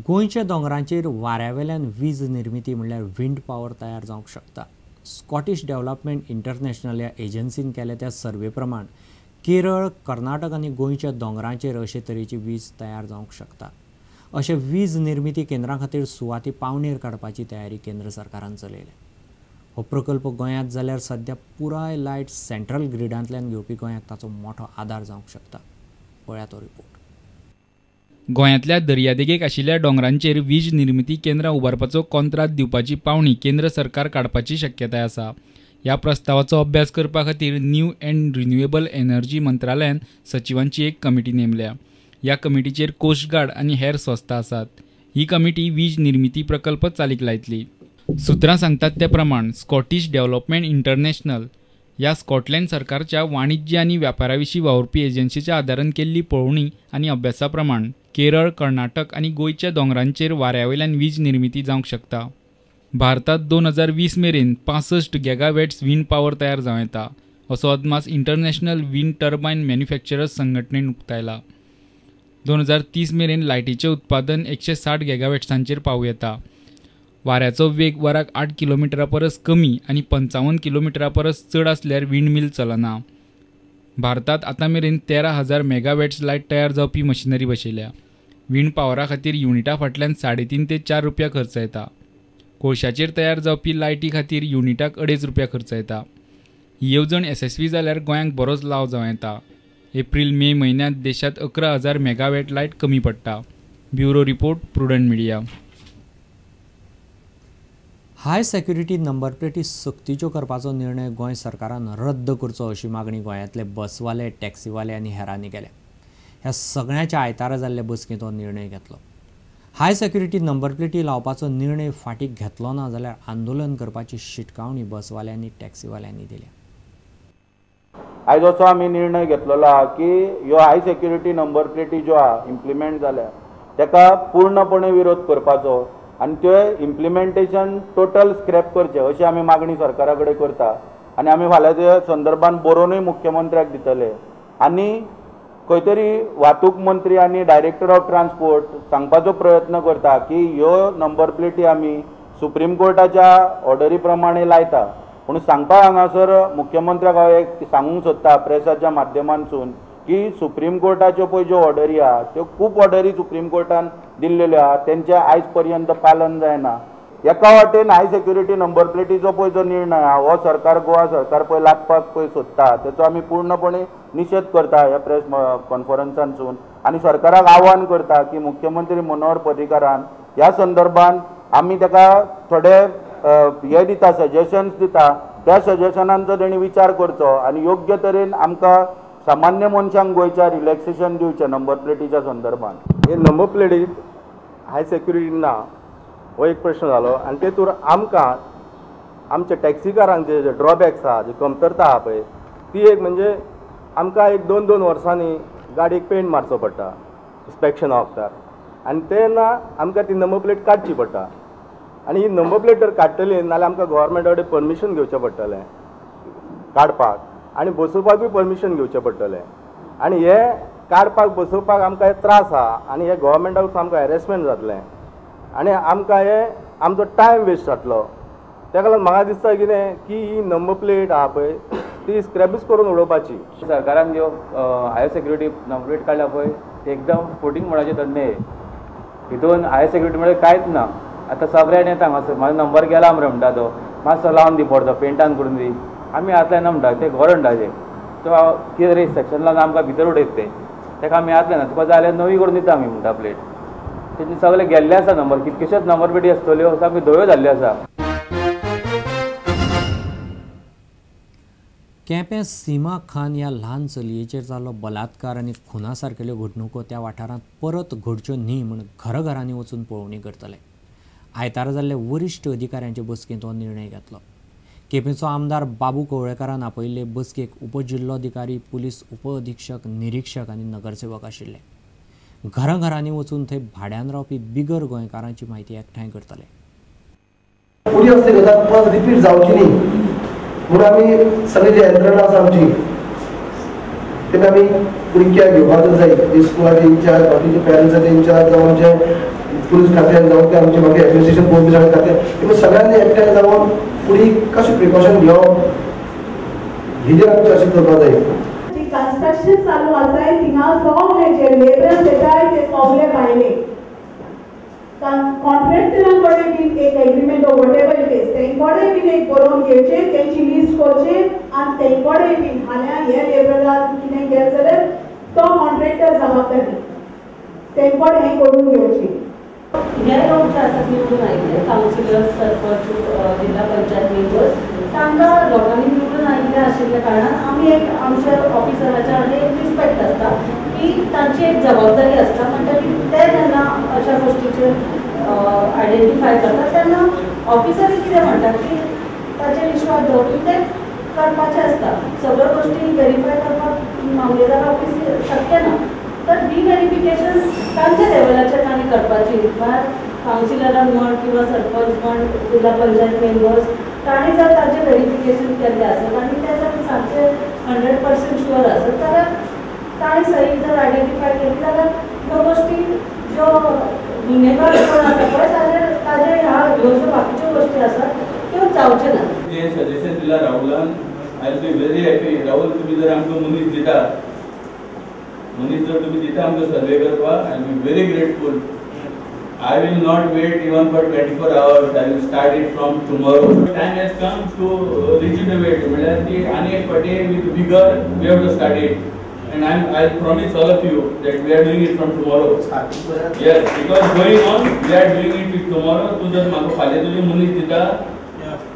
गोंयच्या दोंगरांचेर वाऱ्यावेल्यान वीज निर्मिती म्हणल्यार विंड पॉवर तयार जावंक शकता। स्कॉटिश डेव्हलपमेंट इंटरनॅशनल ह्या एजन्सीन केल्या त्या सर्वे प्रमाण केरळ, कर्नाटक आनी गोंयच्या दोंगरांचेर अशे तरेची वीज तयार जावंक शकता। अशे वीज निर्मिती केंद्रां खातीर सुवाती पावणेर काडपाची तयारी केंद्र सरकारान चलयल्या। हो प्रकल्प गोंयांत जाल्यार सध्या पुराय लायट सेंट्रल ग्रिडांतल्यान घेवपी गोंयाक ताचो मोठो आदार जावंक शकता। पळया तो रिपोर्ट। गोंयांतल्या दर्यादेगेक आशिल्ल्या दोंगरांचेर वीज निर्मिती केंद्रां उबारपाचो कंत्राट दिवपाची पावणी केंद्र सरकार काडपाची शक्यताय आसा। ह्या प्रस्तावाचो अभ्यास करपा खातीर न्यू एंड रिन्युएबल एनर्जी मंत्रालयान सचिवांची एक कमिटी नेमल्या। ह्या कमिटीचेर कोस्ट गार्ड आनी हेर संस्था आसात। ही कमिटी वीज निर्मिती प्रकल्प चालीक लायतली। सुत्रां सांगतात ते प्रमाण स्कॉटिश डेव्हलपमेंट इंटरनॅशनल ह्या स्कॉटलंड सरकारच्या वाणिज्य आनी व्यापाराविशीं वावुरपी एजन्सीच्या आदारान केल्ली पळोवणी आनी अभ्यासा प्रमाण केरळ, कर्नाटक आनी गोंयच्या दोंगरांचेर वाऱ्यावेल्यान वीज निर्मिती जावंक शकता। भारतात 2020 मेरेन 65 गॅगावॅट्स विंड पॉवर तयार जावं येता असो अदमास इंटरनॅशनल विंड टर्बायन मॅन्युफॅक्चरर्स संघटनेन उक्तायला। 2030 मेरेन लायटीचें उत्पादन 160 गॅगावॅट्सांचेर पावूं येता। वाऱ्याचो वेग वराक 8 किलोमिटरा परस कमी आनी 55 किलोमिटरा परस चड आसल्यार विंड मिल चलना। भारतात आतां मेरेन 13,000 मेगावॅट्स लायट तयार जावपी मशिनरी बसयल्या। विंड पॉवरा खातीर युनिटा फाटल्यान 3.5 ते 4 रुपया खर्च येता। कोळशाचेर तयार जावपी लायटी खातीर युनिटाक 2.5 रुपया खर्च येता। ही येवजण यशस्वी जाल्यार गोंयांक बरोच लाव जावं येता। एप्रिल-मे म्हयन्यांत देशांत 11,000 मेगावॅट लायट कमी पडटा। Bureau report, prudent media. हाय सेक्युरिटी नंबर प्लेटी सक्तीच्यो करपाचो निर्णय गोंय सरकारान रद्द करचो अशी मागणी गोंयांतले बसवाले, टॅक्सीवाले आनी हेरांनी केल्या। ह्या सगळ्याच्या आयतारा जाल्ले बसकेंत हो निर्णय घेतलो। हाय सेक्युरिटी नंबर प्लेटी लावपाचो निर्णय फाटीं घेतलो ना जाल्यार आंदोलन करपाची शिटकावणी बसवाल्यांनी, टॅक्सीवाल्यांनी दिल्या। आयज असो आमी निर्णय घेतलेलो आहा की ह्यो हाय सेक्युरिटी नंबर प्लेटी ज्यो आहा इम्प्लिमेंट जाल्या ताका पूर्णपणे विरोध करपाचो आनी त्यो इम्प्लिमेंटेशन टोटल स्क्रॅप करचें अशी आमी मागणी सरकारा कडेन करता। आनी आमी फाल्यां त्या संदर्भान बरोवनूय मुख्यमंत्र्याक दितले। आनी खंय तरी वाहतूक मंत्री आनी डायरेक्टर ऑफ ट्रान्सपोर्ट सांगपाचो प्रयत्न करता की ह्यो नंबर प्लेटी आमी सुप्रीम कोर्टाच्या ऑर्डरी प्रमाणे लायता। पूण सांगपाक हांगासर मुख्यमंत्र्याक हांव एक सांगूंक सोदता प्रेसाच्या माध्यमांतसून की सुप्रीम कोर्टाच्यो पळय ज्यो ऑर्डरी आहा त्यो खूब ऑर्डरी सुप्रीम कोर्टान दिल्लेल्यो आहा तेंचें आयज पर्यंत पालन जायना। एका वाटेन हाय सेक्युरिटी नंबर प्लेटीचो पळय जो निर्णय आहा हो सरकार गोवा सरकार पळय लागपाक पळय सोदता तेचो आमी पूर्णपणे निशेध करता ह्या प्रेस कॉन्फरन्सांतसून आनी सरकाराक आव्हान करता की मुख्यमंत्री मनोहर पर्रीकारान ह्या संदर्भान आमी ताका थोडे हे दिता सजेशन्स दिता त्या सजेशनांचो तेणी विचार करचो आनी योग्य तरेन आमकां सामान्य मनशांक गोंयच्या रिलॅक्सेशन दिवचें नंबर प्लेटीच्या संदर्भान। हे नंबर प्लेटीत हाय सेक्युरिटी ना हो एक प्रश्न जालो आनी तेतूर आमकां आमच्या टॅक्सीकारांचे जे ड्रॉबॅक्स आहा जी कमतरता आहा पळय ती एक म्हणजे आमकां एक 2-2 वर्सांनी गाडयेक पेंट मारचो पडटा इन्स्पेक्शना वखदार आनी तेन्ना आमकां ती नंबर प्लेट काडची पडटा आनी ही नंबर प्लेट जर काडटली नाल्यार आमकां गव्हर्मेंटा कडेन परमिशन घेवचें पडटलें काडपाक आनी बसोवपाकूय परमिशन घेवचें पडटलें आनी हे काडपाक बसोवपाक आमकां हे त्रास आहा आनी हे गव्हर्मेंटाक आमकां हॅरेसमेंट जातलें आनी आमकां हे आमचो टायम वेस्ट जातलो। तेका लागून म्हाका दिसता कितें की ही नंबर प्लेट आहा पळय ती स्क्रॅपच करून उडोवपाची। सरकारान ज्यो हाय सेक्युरिटी नंबर प्लेट काडल्या पळय ते एकदम स्पोर्टिंग मोडाचे धंदे हितून हाय सेक्युरिटी म्हणजे कांयच ना। आतां सगळ्यान येता हांगासर म्हाजो नंबर गेला मरे म्हणटा तो मातसो लावन दी पडतो पेंटान करून दी आमी आतले ना म्हणटा ते गोरंटाचे तो कितें तरी सेक्शन लावन आमकां भितर उडयता तेका आमी आतले ना तुका जाल्यार नवी करून दिता आमी म्हणटा प्लेट तेजे सगळे गेल्ले आसा नंबर कितकेशेच नंबर प्लेटी आसतल्यो सामकी धव्यो जाल्ल्यो आसा। केपें सीमा खान ह्या ल्हान चलयेचेर जाल्लो बलात्कार आनी खुना सारकेल्यो घडणुको त्या वाठारांत परत घडच्यो न्ही म्हूण घराघरांनी वचून पळोवणी करतले। आयतारा जाल्ले वरिश्ठ अधिकाऱ्यांचे बसकेंत हो निर्णय घेतलो। केपेंचो आमदार बाबू कवळेकारान आपयिल्ले बसकेक उपजिल्लोधिकारी, पुलीस उपअधीक्षक, निरीक्षक आनी नगरसेवक आशिल्ले। घराघरांनी वचून थंय भाड्यान रावपी बिगर गोंयकारांची म्हायती एकठांय करतले। पुलीस असली गजाल परत रिपीट जावची न्ही म्हणून आमी सगळी जी यंत्रणा आसा आमची तेन्ना आमी फुडें केअर घेवपाक जाय. ते स्कुलाचे इंचार्ज, बाकीचे पेरंट्साचे इंचार्ज जावं आमचे पुलीस खात्यान जावं ते आमचे मागीर एडमिनिस्ट्रेशन पोस्ट खात्यान तेमी सगळ्यांनी एकठांय जावन फुडें कशें प्रिकॉशन घेवप हेजेर आमी चर्चा करपाक जाय. कंस्ट्रक्शन चालू आसाय थिंगा सगळे जे लेबरर्स येताय ते सगळे भायले. कॉन्ट्रॅक्टरांकडे बीन एक agreement of whatever it is तेंकडे बीन एक बरोवन घेवचे, तेंची लिस्ट करचे आनी तेंकडे बीन हाल्या हे लेबराक कितें केलें जाल्यार तो कॉन्ट्रॅक्टर जबाबदारी तेंकडे हें करून घेवची. हे लोक जे आसात निवडून आयिल्ले कावन्सिलर्स, सरपंच, जिल्हा पंचायत मेंबर्स तांकां लोकांनी निवडून आयिल्ले आशिल्ल्या कारणान आमी एक आमच्या ऑफिसराच्या एक रिस्पेक्ट आसता की तांची एक जबाबदारी आसता. म्हणटकीर ते जेन्ना अशा गोष्टीचेर आयडेंटिफाय करतात तेन्ना ऑफिसर कितें म्हणटात की ताचेर विश्वास दवरून ते करपाचें आसता. सगळ्यो गोष्टी व्हेरीफाय करपाक मामलेदार ऑफिस शक्य ना. तर डिव्हेरिफिकेशन तांच्या लेवलाचेर तांणी करपाची. भायर कावन्सिलरान म्हण किंवा सरपंच म्हण जिल्हा पंचायत मेंबर्स तांणी जर ताचें व्हेरिफिकेशन केल्लें आसत आनी ते जर सामकें 100% शुअर आसत जाल्यार तांणी सही जर आयडेंटिफाय केली जाल्यार ह्यो गोष्टी ज्यो गुन्हेगार कोण आसा पळय ताजे ह्यो ज्यो बाकीच्यो गोष्टी आसात त्यो जावच्यो ना. जे सजेशन दिला राहुलान, I will be very happy. Rahul तुम्ही जर आमकां मनीस दिता, मनीस जर तुम्ही दिता आमकां सर्वे करपाक, I will be very grateful. I will not wait even for 24 hours. I will start it from tomorrow. Time has come to rejuvenate. म्हळ्यार ती आनी एक फावटी with vigor we have to start it. And I promise all of you that we are doing it from tomorrow. Yes, because going on, we are doing it with tomorrow. तू जर म्हाका फाल्यां तुजी मनीस दिता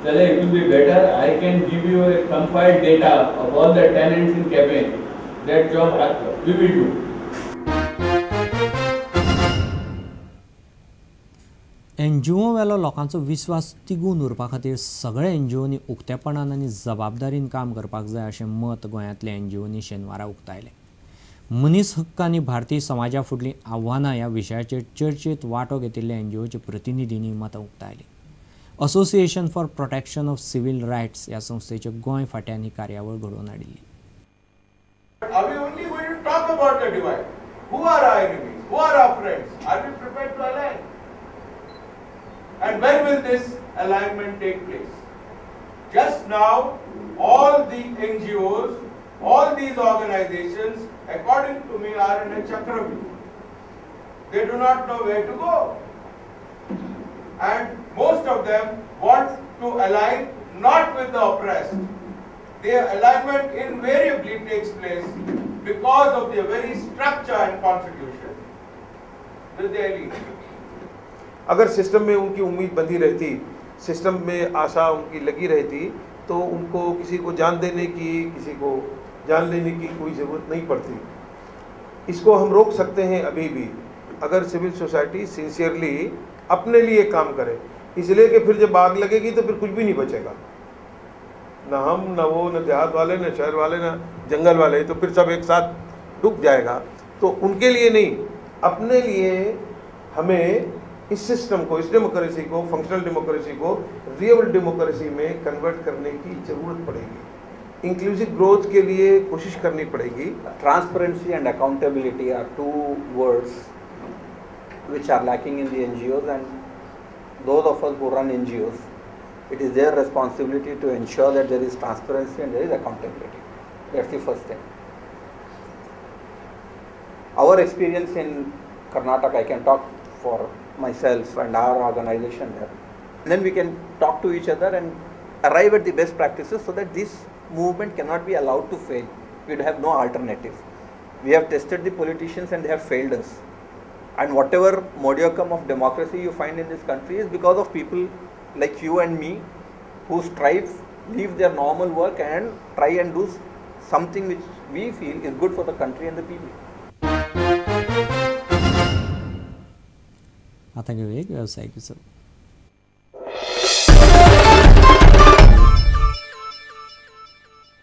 जाल्यार it will be better. I can give you a compiled data of all the tenants in Campaign. That job we will do. NGO वेलो लोकांचो विश्वास तिगून उरपा खातीर सगळे NGOनी उक्तेपणान आनी जबाबदारीन काम करपाक जाय अशें मत गोंयांतल्या NGOनी शेनवारा उक्तायलें. मनीस हक्क आनी भारतीय समाजा फुडलीं आव्हानां ह्या विशयाचेर चर्चेत वांटो घेतिल्ल्या NGOच्या प्रतिनिधींनी मतां उक्तायलीं. Association for protection of civil rights ह्या संस्थेचे गोंय फाट्यान ही कार्यावळ घडोवन हाडिल्ली. Are we only going to talk about the divide? Who are our enemies? Who are our friends? Are we prepared to align? And when will this alignment take place? Just now, all the NGOs, all these organizations, according to me, are in a chakravyuh. They do not know where to go. And most of them want to align not with the oppressed. Their alignment invariably takes place because of their very structure and constitution with the elite. अगर system में उनकी उम्मीद बंधी रहती, system में आशा उनकी लगी रहती, तो उनको किसी को जान देने की, किसी को जान लेने की कोई ज़रूरत नहीं पड़ती. इसको हम रोक सकते हैं अभी भी अगर सिविल सोसाइटी सिंसियरली अपने लिए काम करे. इसलिए कि फिर जब आग लगेगी तो फिर कुछ भी नहीं बचेगा, ना हम, ना वो, ना देहात वाले, ना शहर वाले, ना जंगल वाले, तो फिर सब एक साथ डूब जाएगा. तो उनके लिए नहीं, अपने लिए हमें इस सिस्टम को, इस डेमोक्रेसी को, फंक्शनल डेमोक्रेसी को रियल डेमोक्रेसी में कन्वर्ट करने की ज़रूरत पड़ेगी. इंक्लूसिव ग्रोथ के लिए कोशिश करनी पड़ेगी. Transparency and accountability are two words which are lacking in the NGOs, and those of us who run NGOs, it is their responsibility to ensure that there is transparency and there is accountability. That's the first thing. Our experience in Karnataka, I can talk for myself and our organization there. And then we can talk to each other and arrive at the best practices so that this movement cannot be allowed to fail. We'd have no alternative. We have tested the politicians and they have failed us. And whatever modicum of democracy you find in this country is because of people like you and me who strive, leave their normal work and try and do something which we feel is good for the country and the people. आता घेऊया एक व्यावसायिक